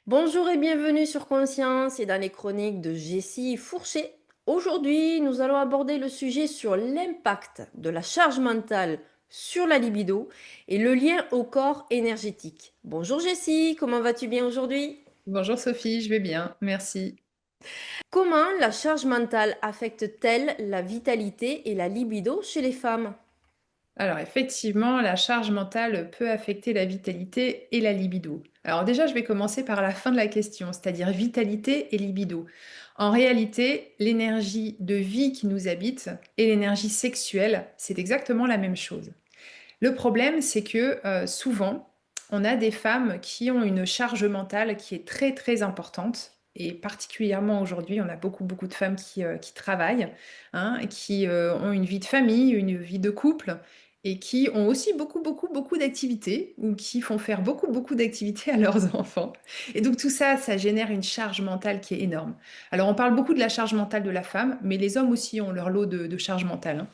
Bonjour et bienvenue sur Conscience et dans les chroniques de Jessie Fourché. Aujourd'hui, nous allons aborder le sujet sur l'impact de la charge mentale sur la libido et le lien au corps énergétique. Bonjour Jessie, comment vas-tu bien aujourd'hui? Bonjour Sophie, je vais bien, merci. Comment la charge mentale affecte-t-elle la vitalité et la libido chez les femmes? Alors effectivement, la charge mentale peut affecter la vitalité et la libido. Alors déjà, je vais commencer par la fin de la question, c'est-à-dire vitalité et libido. En réalité, l'énergie de vie qui nous habite et l'énergie sexuelle, c'est exactement la même chose. Le problème, c'est que souvent, on a des femmes qui ont une charge mentale qui est très très importante. Et particulièrement aujourd'hui, on a beaucoup de femmes qui travaillent, hein, qui ont une vie de famille, une vie de couple, et qui ont aussi beaucoup d'activités, ou qui font faire beaucoup d'activités à leurs enfants. Et donc tout ça, ça génère une charge mentale qui est énorme. Alors on parle beaucoup de la charge mentale de la femme, mais les hommes aussi ont leur lot de charge mentale, hein.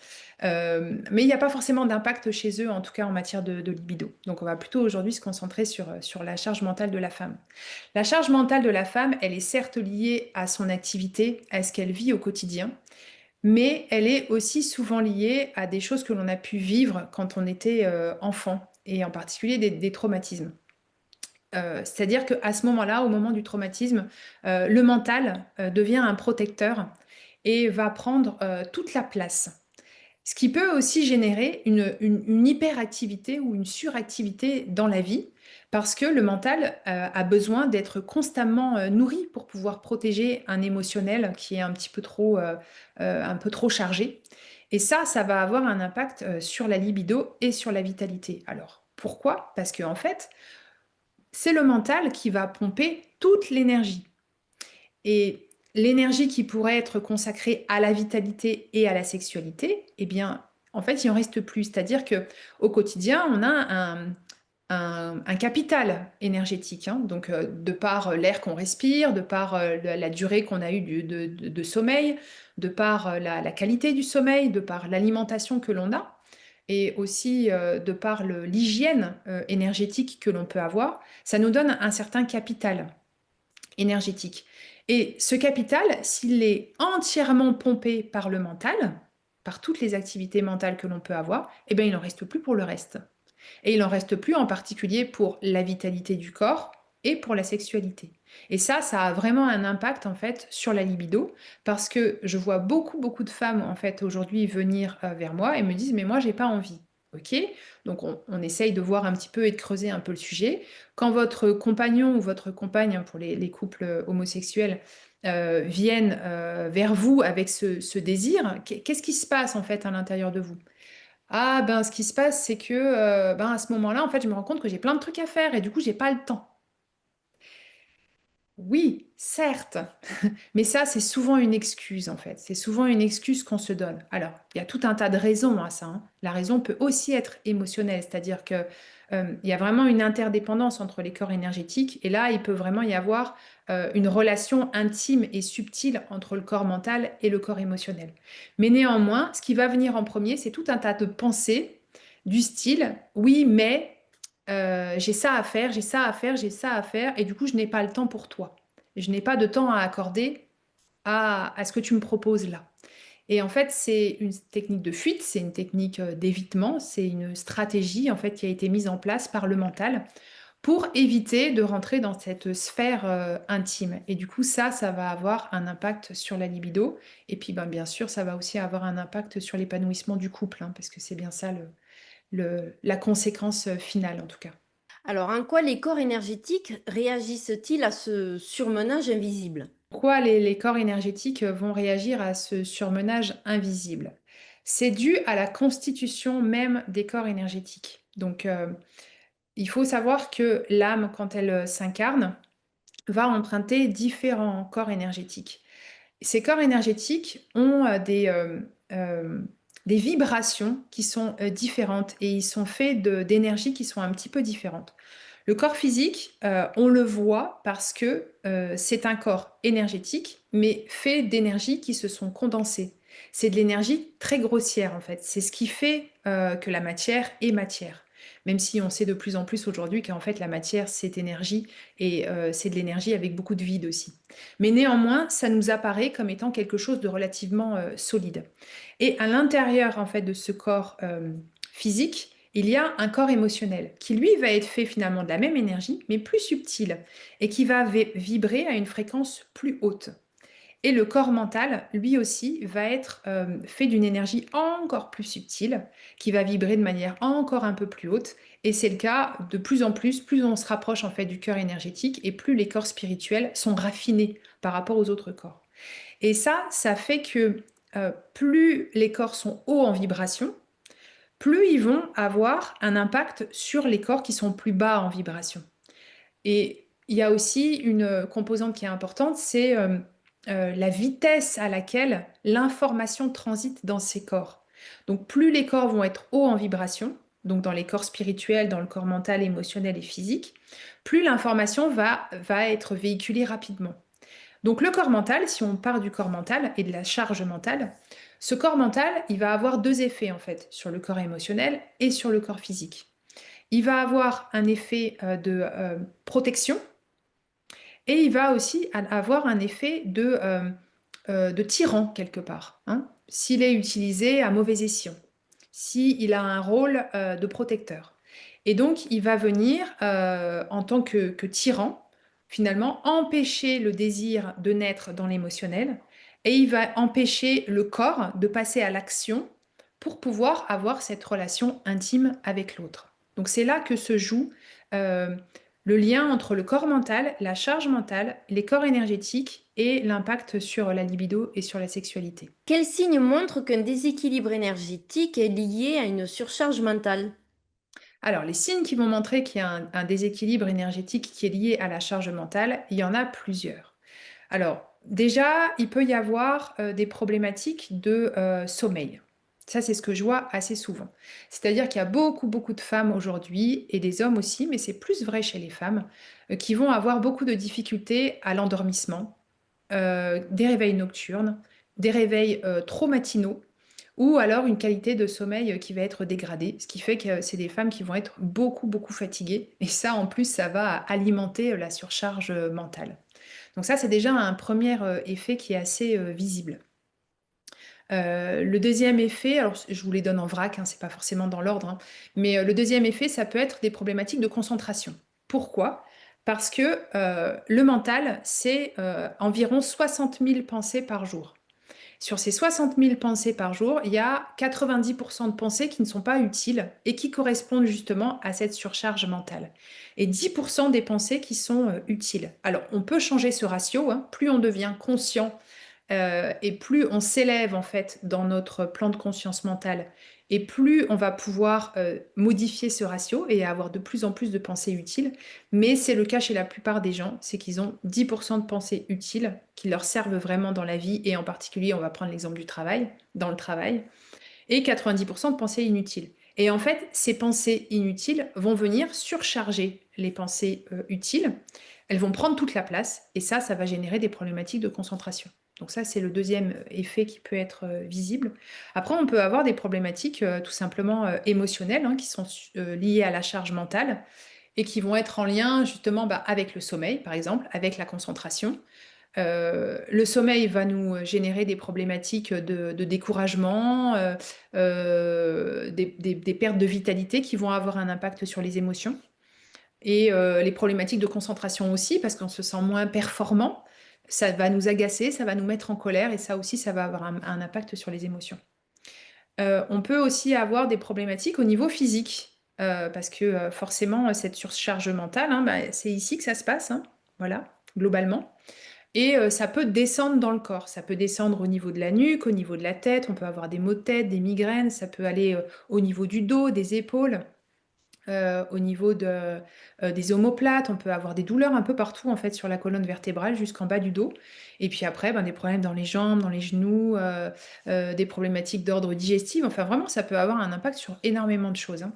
Mais il n'y a pas forcément d'impact chez eux, en tout cas en matière de libido. Donc on va plutôt aujourd'hui se concentrer sur la charge mentale de la femme. La charge mentale de la femme, elle est certes liée à son activité, à ce qu'elle vit au quotidien, mais elle est aussi souvent liée à des choses que l'on a pu vivre quand on était enfant, et en particulier des traumatismes. C'est-à-dire qu'à ce moment-là, au moment du traumatisme, le mental devient un protecteur et va prendre toute la place. Ce qui peut aussi générer une hyperactivité ou une suractivité dans la vie, parce que le mental a besoin d'être constamment nourri pour pouvoir protéger un émotionnel qui est un peu trop chargé. Et ça va avoir un impact sur la libido et sur la vitalité. Alors, pourquoi? Parce qu'en fait, c'est le mental qui va pomper toute l'énergie. Et l'énergie qui pourrait être consacrée à la vitalité et à la sexualité, eh bien, en fait, il en reste plus. C'est-à-dire que au quotidien, on a un capital énergétique, hein. Donc, de par l'air qu'on respire, de par la durée qu'on a eue de sommeil, de par la qualité du sommeil, de par l'alimentation que l'on a, et aussi de par l'hygiène énergétique que l'on peut avoir, ça nous donne un certain capital énergétique. Et ce capital, s'il est entièrement pompé par le mental, par toutes les activités mentales que l'on peut avoir, eh bien, il n'en reste plus pour le reste. Et il n'en reste plus en particulier pour la vitalité du corps et pour la sexualité. Et ça a vraiment un impact en fait sur la libido, parce que je vois beaucoup de femmes en fait aujourd'hui venir vers moi et me disent mais moi j'ai pas envie. Ok, donc on essaye de voir un petit peu et de creuser un peu le sujet. Quand votre compagnon ou votre compagne, hein, pour les couples homosexuels, viennent vers vous avec ce désir, qu'est-ce qui se passe en fait à l'intérieur de vous? Ah ben, ce qui se passe, c'est que, ben, à ce moment-là, en fait, je me rends compte que j'ai plein de trucs à faire et du coup, j'ai pas le temps. Oui, certes, mais ça, c'est souvent une excuse, en fait. C'est souvent une excuse qu'on se donne. Alors, il y a tout un tas de raisons à ça, hein. La raison peut aussi être émotionnelle, c'est-à-dire que, il y a vraiment une interdépendance entre les corps énergétiques et là, il peut vraiment y avoir, une relation intime et subtile entre le corps mental et le corps émotionnel. Mais néanmoins, ce qui va venir en premier, c'est tout un tas de pensées du style: «Oui, mais, j'ai ça à faire, j'ai ça à faire, j'ai ça à faire et du coup, je n'ai pas le temps pour toi. Je n'ai pas de temps à accorder à ce que tu me proposes là». Et en fait, c'est une technique de fuite, c'est une technique d'évitement, c'est une stratégie en fait qui a été mise en place par le mental pour éviter de rentrer dans cette sphère intime. Et du coup, ça va avoir un impact sur la libido. Et puis, ben, bien sûr, ça va aussi avoir un impact sur l'épanouissement du couple, hein, parce que c'est bien ça la conséquence finale en tout cas. Alors, en quoi les corps énergétiques réagissent-ils à ce surmenage invisible? Pourquoi les corps énergétiques vont réagir à ce surmenage invisible? C'est dû à la constitution même des corps énergétiques. Donc, il faut savoir que l'âme, quand elle s'incarne, va emprunter différents corps énergétiques. Ces corps énergétiques ont des vibrations qui sont différentes et ils sont faits d'énergies qui sont un petit peu différentes. Le corps physique, on le voit parce que c'est un corps énergétique, mais fait d'énergies qui se sont condensées. C'est de l'énergie très grossière, en fait. C'est ce qui fait, que la matière est matière. Même si on sait de plus en plus aujourd'hui qu'en fait la matière, c'est énergie et c'est de l'énergie avec beaucoup de vide aussi. Mais néanmoins, ça nous apparaît comme étant quelque chose de relativement, solide. Et à l'intérieur, en fait, de ce corps, physique, il y a un corps émotionnel qui, lui, va être fait finalement de la même énergie, mais plus subtil et qui va vibrer à une fréquence plus haute. Et le corps mental, lui aussi, va être fait d'une énergie encore plus subtile, qui va vibrer de manière encore un peu plus haute. Et c'est le cas de plus en plus on se rapproche en fait du cœur énergétique et plus les corps spirituels sont raffinés par rapport aux autres corps. Et ça fait que plus les corps sont hauts en vibration, plus ils vont avoir un impact sur les corps qui sont plus bas en vibration. Et il y a aussi une composante qui est importante, c'est la vitesse à laquelle l'information transite dans ces corps. Donc plus les corps vont être hauts en vibration, donc dans les corps spirituels, dans le corps mental, émotionnel et physique, plus l'information va être véhiculée rapidement. Donc le corps mental, si on part du corps mental et de la charge mentale, ce corps mental, il va avoir deux effets en fait sur le corps émotionnel et sur le corps physique. Il va avoir un effet de protection et il va aussi avoir un effet de tyran quelque part, hein, s'il est utilisé à mauvais escient, s'il a un rôle de protecteur. Et donc, il va venir en tant que tyran, finalement, empêcher le désir de naître dans l'émotionnel et il va empêcher le corps de passer à l'action pour pouvoir avoir cette relation intime avec l'autre. Donc, c'est là que se joue euh, le lien entre le corps mental, la charge mentale, les corps énergétiques et l'impact sur la libido et sur la sexualité. Quel signe montre qu'un déséquilibre énergétique est lié à une surcharge mentale? Alors, les signes qui vont montrer qu'il y a un déséquilibre énergétique qui est lié à la charge mentale, il y en a plusieurs. Alors, déjà, il peut y avoir des problématiques de sommeil. Ça, c'est ce que je vois assez souvent. C'est-à-dire qu'il y a beaucoup, beaucoup de femmes aujourd'hui, et des hommes aussi, mais c'est plus vrai chez les femmes, qui vont avoir beaucoup de difficultés à l'endormissement, des réveils nocturnes, des réveils trop matinaux, ou alors une qualité de sommeil qui va être dégradée, ce qui fait que c'est des femmes qui vont être beaucoup, beaucoup fatiguées. Et ça, en plus, ça va alimenter la surcharge mentale. Donc ça, c'est déjà un premier effet qui est assez visible. Le deuxième effet, alors je vous les donne en vrac, hein, c'est pas forcément dans l'ordre, hein, mais le deuxième effet, ça peut être des problématiques de concentration. Pourquoi? Parce que le mental, c'est environ 60 000 pensées par jour. Sur ces 60 000 pensées par jour, il y a 90% de pensées qui ne sont pas utiles et qui correspondent justement à cette surcharge mentale. Et 10% des pensées qui sont utiles. Alors, on peut changer ce ratio, hein. Plus on devient conscient et plus on s'élève en fait dans notre plan de conscience mentale et plus on va pouvoir modifier ce ratio et avoir de plus en plus de pensées utiles. Mais c'est le cas chez la plupart des gens, c'est qu'ils ont 10% de pensées utiles qui leur servent vraiment dans la vie et en particulier, on va prendre l'exemple du travail, dans le travail, et 90% de pensées inutiles. Et en fait, ces pensées inutiles vont venir surcharger les pensées utiles. Elles vont prendre toute la place et ça va générer des problématiques de concentration. Donc ça, c'est le deuxième effet qui peut être visible. Après, on peut avoir des problématiques tout simplement émotionnelles hein, qui sont liées à la charge mentale et qui vont être en lien justement avec le sommeil, par exemple, avec la concentration. Le sommeil va nous générer des problématiques de découragement, des pertes de vitalité qui vont avoir un impact sur les émotions. Et les problématiques de concentration aussi, parce qu'on se sent moins performant. Ça va nous agacer, ça va nous mettre en colère, et ça aussi, ça va avoir un impact sur les émotions. On peut aussi avoir des problématiques au niveau physique, parce que forcément, cette surcharge mentale, hein, c'est ici que ça se passe, hein, voilà, globalement. Et ça peut descendre dans le corps. Ça peut descendre au niveau de la nuque, au niveau de la tête. On peut avoir des maux de tête, des migraines. Ça peut aller au niveau du dos, des épaules, au niveau des omoplates. On peut avoir des douleurs un peu partout en fait sur la colonne vertébrale jusqu'en bas du dos. Et puis après, des problèmes dans les jambes, dans les genoux, des problématiques d'ordre digestif. Enfin, vraiment, ça peut avoir un impact sur énormément de choses, hein.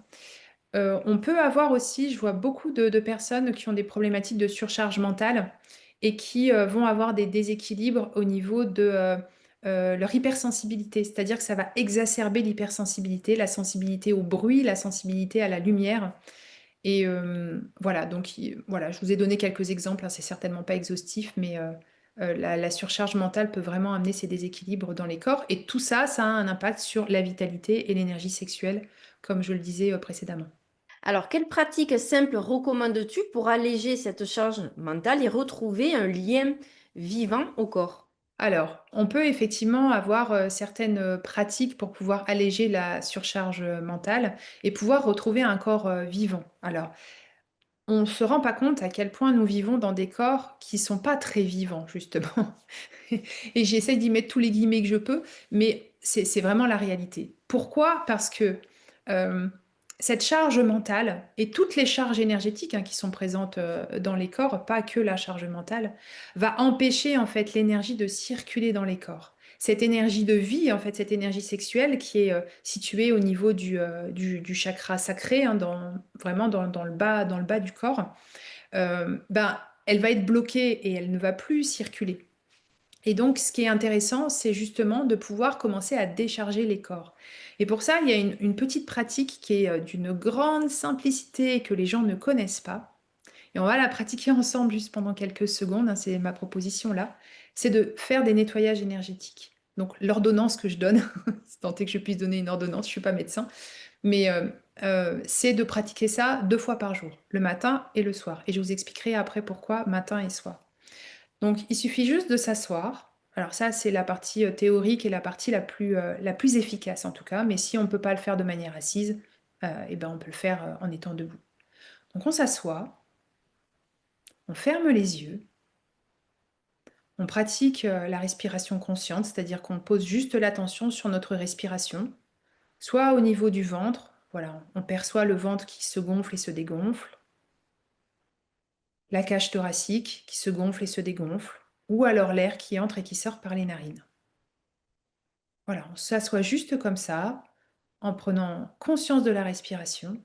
On peut avoir aussi, je vois beaucoup de personnes qui ont des problématiques de surcharge mentale et qui vont avoir des déséquilibres au niveau leur hypersensibilité. C'est-à-dire que ça va exacerber l'hypersensibilité, la sensibilité au bruit, la sensibilité à la lumière et voilà, donc voilà, je vous ai donné quelques exemples, hein, c'est certainement pas exhaustif, mais la surcharge mentale peut vraiment amener ces déséquilibres dans les corps et tout ça, ça a un impact sur la vitalité et l'énergie sexuelle, comme je le disais, précédemment. Alors, quelle pratique simple recommandes-tu pour alléger cette charge mentale et retrouver un lien vivant au corps? Alors, on peut effectivement avoir, certaines, pratiques pour pouvoir alléger la surcharge, mentale et pouvoir retrouver un corps, vivant. Alors, on ne se rend pas compte à quel point nous vivons dans des corps qui sont pas très vivants, justement. Et j'essaie d'y mettre tous les guillemets que je peux, mais c'est vraiment la réalité. Pourquoi? Parce que, hem, cette charge mentale et toutes les charges énergétiques, hein, qui sont présentes, dans les corps, pas que la charge mentale, va empêcher, en fait, l'énergie de circuler dans les corps. Cette énergie de vie, en fait, cette énergie sexuelle qui est, située au niveau du chakra sacré, hein, vraiment dans le bas du corps, ben, elle va être bloquée et elle ne va plus circuler. Et donc, ce qui est intéressant, c'est justement de pouvoir commencer à décharger les corps. Et pour ça, il y a une petite pratique qui est d'une grande simplicité que les gens ne connaissent pas. Et on va la pratiquer ensemble juste pendant quelques secondes, hein, c'est ma proposition là. C'est de faire des nettoyages énergétiques. Donc, l'ordonnance que je donne, c'est tant est que je puisse donner une ordonnance, je ne suis pas médecin, mais c'est de pratiquer ça 2 fois par jour, le matin et le soir. Et je vous expliquerai après pourquoi matin et soir. Donc, il suffit juste de s'asseoir. Alors ça, c'est la partie, théorique et la partie la plus efficace en tout cas, mais si on ne peut pas le faire de manière assise, et ben, on peut le faire, en étant debout. Donc on s'assoit, on ferme les yeux, on pratique, la respiration consciente, c'est-à-dire qu'on pose juste l'attention sur notre respiration, soit au niveau du ventre, voilà, on perçoit le ventre qui se gonfle et se dégonfle, la cage thoracique qui se gonfle et se dégonfle, ou alors l'air qui entre et qui sort par les narines. Voilà, on s'assoit juste comme ça, en prenant conscience de la respiration,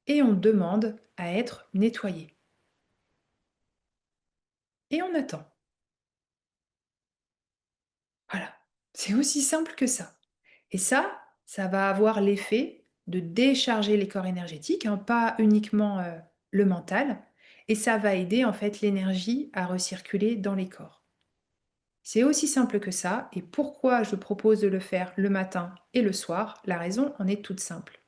et on demande à être nettoyé. Et on attend. Voilà, c'est aussi simple que ça. Et ça va avoir l'effet de décharger les corps énergétiques, hein, pas uniquement le mental, et ça va aider en fait l'énergie à recirculer dans les corps. C'est aussi simple que ça, et pourquoi je propose de le faire le matin et le soir, la raison en est toute simple.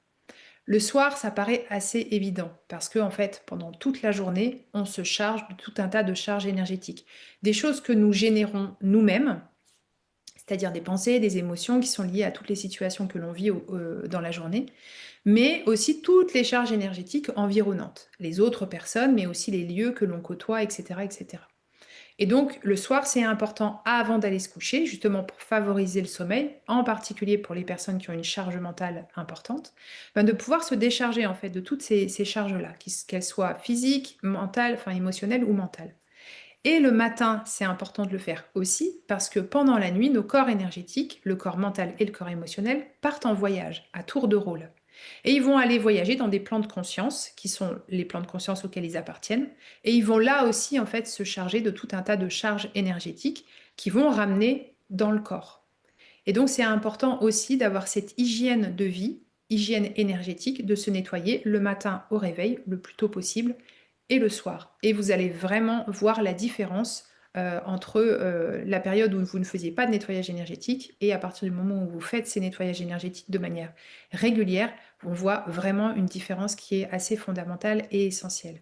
Le soir, ça paraît assez évident parce que, en fait, pendant toute la journée, on se charge de tout un tas de charges énergétiques. Des choses que nous générons nous-mêmes, c'est-à-dire des pensées, des émotions qui sont liées à toutes les situations que l'on vit dans la journée, mais aussi toutes les charges énergétiques environnantes, les autres personnes, mais aussi les lieux que l'on côtoie, etc., etc. Et donc, le soir, c'est important avant d'aller se coucher, justement pour favoriser le sommeil, en particulier pour les personnes qui ont une charge mentale importante, ben, de pouvoir se décharger en fait de toutes ces charges-là, qu'elles soient physiques, mentales, enfin émotionnelles ou mentales. Et le matin, c'est important de le faire aussi parce que pendant la nuit, nos corps énergétiques, le corps mental et le corps émotionnel, partent en voyage à tour de rôle. Et ils vont aller voyager dans des plans de conscience, qui sont les plans de conscience auxquels ils appartiennent. Et ils vont là aussi, en fait, se charger de tout un tas de charges énergétiques qui vont ramener dans le corps. Et donc, c'est important aussi d'avoir cette hygiène de vie, hygiène énergétique, de se nettoyer le matin au réveil, le plus tôt possible, et le soir. Et vous allez vraiment voir la différence entre la période où vous ne faisiez pas de nettoyage énergétique et à partir du moment où vous faites ces nettoyages énergétiques de manière régulière, on voit vraiment une différence qui est assez fondamentale et essentielle.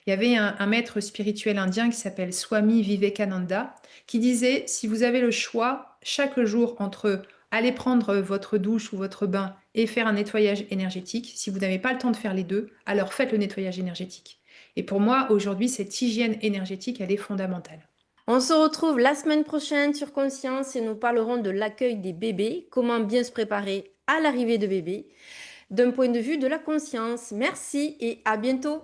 Il y avait un maître spirituel indien qui s'appelle Swami Vivekananda qui disait, si vous avez le choix chaque jour entre aller prendre votre douche ou votre bain et faire un nettoyage énergétique, si vous n'avez pas le temps de faire les deux, alors faites le nettoyage énergétique. Et pour moi, aujourd'hui, cette hygiène énergétique, elle est fondamentale. On se retrouve la semaine prochaine sur Conscience et nous parlerons de l'accueil des bébés, comment bien se préparer à l'arrivée de bébés d'un point de vue de la conscience. Merci et à bientôt.